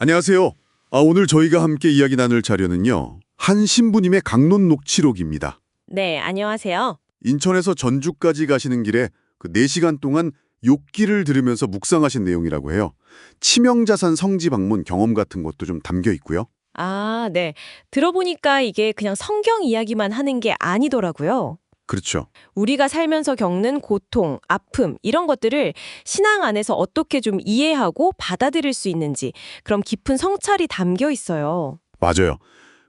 안녕하세요. 오늘 저희가 함께 이야기 나눌 자료는요. 한 신부님의 강론녹취록입니다. 네, 안녕하세요. 인천에서 전주까지 가시는 길에 그 4시간 동안 욥기를 들으면서 묵상하신 내용이라고 해요. 치명자산 성지 방문 경험 같은 것도 좀 담겨 있고요. 아, 네. 들어보니까 이게 그냥 성경 이야기만 하는 게 아니더라고요. 그렇죠. 우리가 살면서 겪는 고통, 아픔, 이런 것들을 신앙 안에서 어떻게 좀 이해하고 받아들일 수 있는지 그런 깊은 성찰이 담겨 있어요. 맞아요.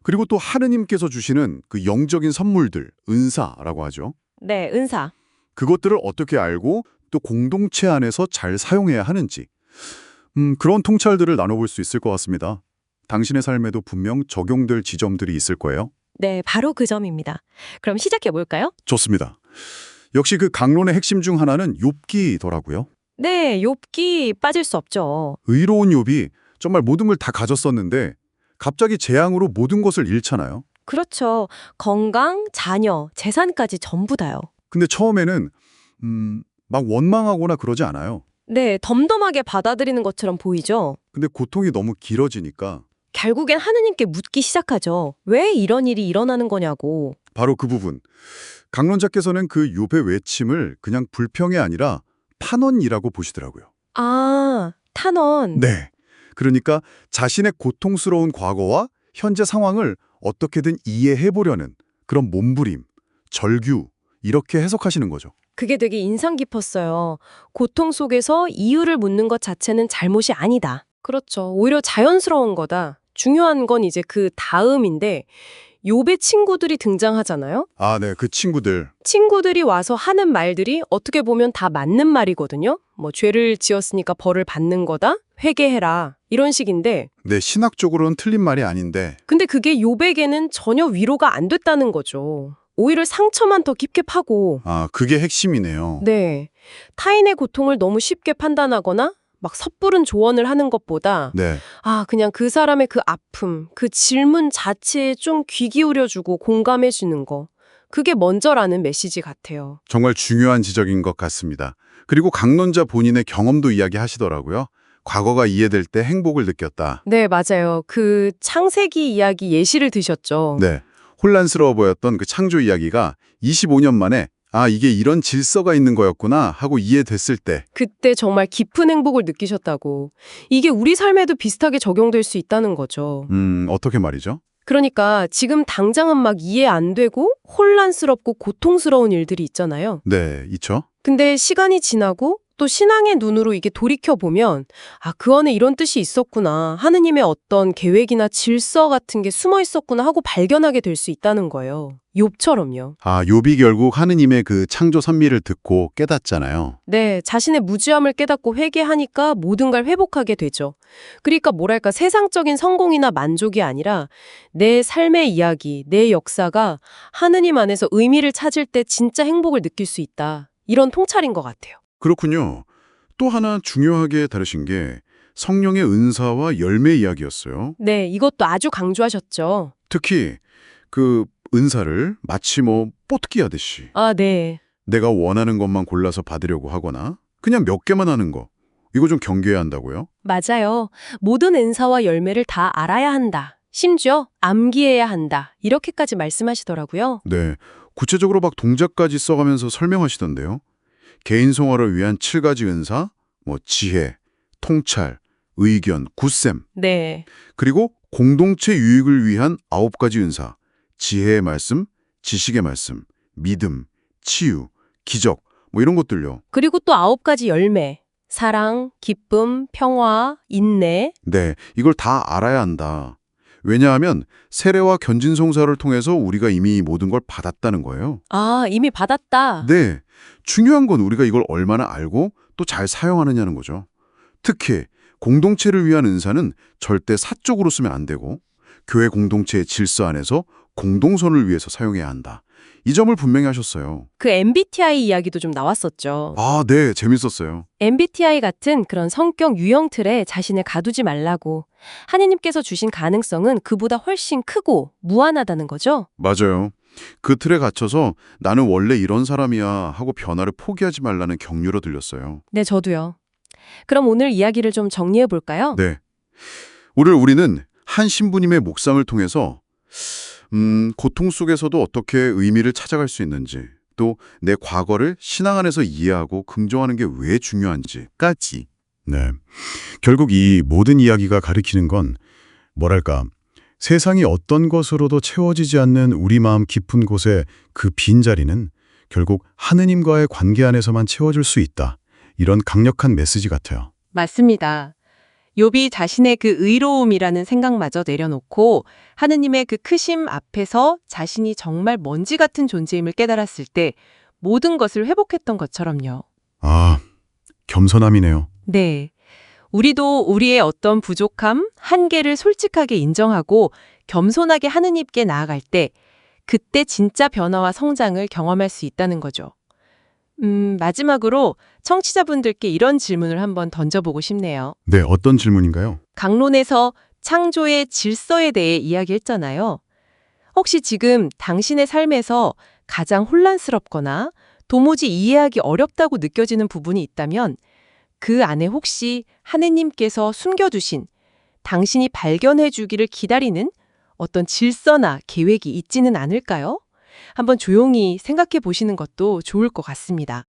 그리고 또 하느님께서 주시는 그 영적인 선물들, 은사라고 하죠. 네, 은사. 그것들을 어떻게 알고 또 공동체 안에서 잘 사용해야 하는지 그런 통찰들을 나눠볼 수 있을 것 같습니다. 당신의 삶에도 분명 적용될 지점들이 있을 거예요. 네, 바로 그 점입니다. 그럼 시작해 볼까요? 좋습니다. 역시 그 강론의 핵심 중 하나는 욥기더라고요. 네, 욥기 빠질 수 없죠. 의로운 욥이 정말 모든 걸 다 가졌었는데 갑자기 재앙으로 모든 것을 잃잖아요. 그렇죠. 건강, 자녀, 재산까지 전부 다요. 근데 처음에는 막 원망하거나 그러지 않아요. 네, 덤덤하게 받아들이는 것처럼 보이죠. 근데 고통이 너무 길어지니까 결국엔 하느님께 묻기 시작하죠. 왜 이런 일이 일어나는 거냐고. 바로 그 부분. 강론자께서는 그 욥의 외침을 그냥 불평이 아니라 탄원이라고 보시더라고요. 아, 탄원. 네. 그러니까 자신의 고통스러운 과거와 현재 상황을 어떻게든 이해해보려는 그런 몸부림, 절규 이렇게 해석하시는 거죠. 그게 되게 인상 깊었어요. 고통 속에서 이유를 묻는 것 자체는 잘못이 아니다. 그렇죠. 오히려 자연스러운 거다. 중요한 건 이제 그 다음인데 욥의 친구들이 등장하잖아요. 네. 그 친구들. 친구들이 와서 하는 말들이 어떻게 보면 다 맞는 말이거든요. 뭐 죄를 지었으니까 벌을 받는 거다. 회개해라. 이런 식인데 네, 신학적으로는 틀린 말이 아닌데 근데 그게 욥에게는 전혀 위로가 안 됐다는 거죠. 오히려 상처만 더 깊게 파고 그게 핵심이네요. 네. 타인의 고통을 너무 쉽게 판단하거나 막 섣부른 조언을 하는 것보다 네. 그냥 그 사람의 그 아픔, 그 질문 자체에 좀 귀 기울여주고 공감해주는 거. 그게 먼저라는 메시지 같아요. 정말 중요한 지적인 것 같습니다. 그리고 강론자 본인의 경험도 이야기하시더라고요. 과거가 이해될 때 행복을 느꼈다. 네, 맞아요. 그 창세기 이야기 예시를 드셨죠. 네. 혼란스러워 보였던 그 창조 이야기가 25년 만에 이게 이런 질서가 있는 거였구나 하고 이해됐을 때 그때 정말 깊은 행복을 느끼셨다고. 이게 우리 삶에도 비슷하게 적용될 수 있다는 거죠. 어떻게 말이죠? 그러니까 지금 당장은 막 이해 안 되고 혼란스럽고 고통스러운 일들이 있잖아요. 네, 있죠. 근데 시간이 지나고 또 신앙의 눈으로 이게 돌이켜보면 그 안에 이런 뜻이 있었구나. 하느님의 어떤 계획이나 질서 같은 게 숨어 있었구나 하고 발견하게 될 수 있다는 거예요. 욥처럼요. 욥이 결국 하느님의 그 창조 선미를 듣고 깨닫잖아요. 네, 자신의 무지함을 깨닫고 회개하니까 모든 걸 회복하게 되죠. 그러니까 뭐랄까 세상적인 성공이나 만족이 아니라 내 삶의 이야기, 내 역사가 하느님 안에서 의미를 찾을 때 진짜 행복을 느낄 수 있다. 이런 통찰인 것 같아요. 그렇군요. 또 하나 중요하게 다루신 게 성령의 은사와 열매 이야기였어요. 네, 이것도 아주 강조하셨죠. 특히 그 은사를 마치 뽀트기 하듯이 네. 내가 원하는 것만 골라서 받으려고 하거나 그냥 몇 개만 하는 거 이거 좀 경계해야 한다고요? 맞아요. 모든 은사와 열매를 다 알아야 한다. 심지어 암기해야 한다. 이렇게까지 말씀하시더라고요. 네, 구체적으로 막 동작까지 써가면서 설명하시던데요. 개인 성화를 위한 7가지 은사, 지혜, 통찰, 의견, 굳셈, 네. 그리고 공동체 유익을 위한 9가지 은사, 지혜의 말씀, 지식의 말씀, 믿음, 치유, 기적, 이런 것들요. 그리고 또 9가지 열매. 사랑, 기쁨, 평화, 인내. 네, 이걸 다 알아야 한다. 왜냐하면 세례와 견진송사를 통해서 우리가 이미 모든 걸 받았다는 거예요. 이미 받았다. 네, 중요한 건 우리가 이걸 얼마나 알고 또 잘 사용하느냐는 거죠. 특히 공동체를 위한 은사는 절대 사적으로 쓰면 안 되고 교회 공동체의 질서 안에서 공동선을 위해서 사용해야 한다. 이 점을 분명히 하셨어요. 그 MBTI 이야기도 좀 나왔었죠. 네, 재밌었어요. MBTI 같은 그런 성격 유형 틀에 자신을 가두지 말라고. 하느님께서 주신 가능성은 그보다 훨씬 크고 무한하다는 거죠. 맞아요. 그 틀에 갇혀서 나는 원래 이런 사람이야 하고 변화를 포기하지 말라는 격려로 들렸어요. 네, 저도요. 그럼 오늘 이야기를 좀 정리해 볼까요? 네. 오늘 우리는 한 신부님의 묵상을 통해서 고통 속에서도 어떻게 의미를 찾아갈 수 있는지, 또 내 과거를 신앙 안에서 이해하고 긍정하는 게 왜 중요한지까지. 네. 결국 이 모든 이야기가 가리키는 건 뭐랄까, 세상이 어떤 것으로도 채워지지 않는 우리 마음 깊은 곳에 그 빈자리는 결국 하느님과의 관계 안에서만 채워질 수 있다. 이런 강력한 메시지 같아요. 맞습니다. 욥이 자신의 그 의로움이라는 생각마저 내려놓고 하느님의 그 크심 앞에서 자신이 정말 먼지 같은 존재임을 깨달았을 때 모든 것을 회복했던 것처럼요. 아, 겸손함이네요. 네. 우리도 우리의 어떤 부족함, 한계를 솔직하게 인정하고 겸손하게 하느님께 나아갈 때 그때 진짜 변화와 성장을 경험할 수 있다는 거죠. 마지막으로 청취자분들께 이런 질문을 한번 던져보고 싶네요. 네, 어떤 질문인가요? 강론에서 창조의 질서에 대해 이야기했잖아요. 혹시 지금 당신의 삶에서 가장 혼란스럽거나 도무지 이해하기 어렵다고 느껴지는 부분이 있다면 그 안에 혹시 하느님께서 숨겨두신 당신이 발견해 주기를 기다리는 어떤 질서나 계획이 있지는 않을까요? 한번 조용히 생각해 보시는 것도 좋을 것 같습니다.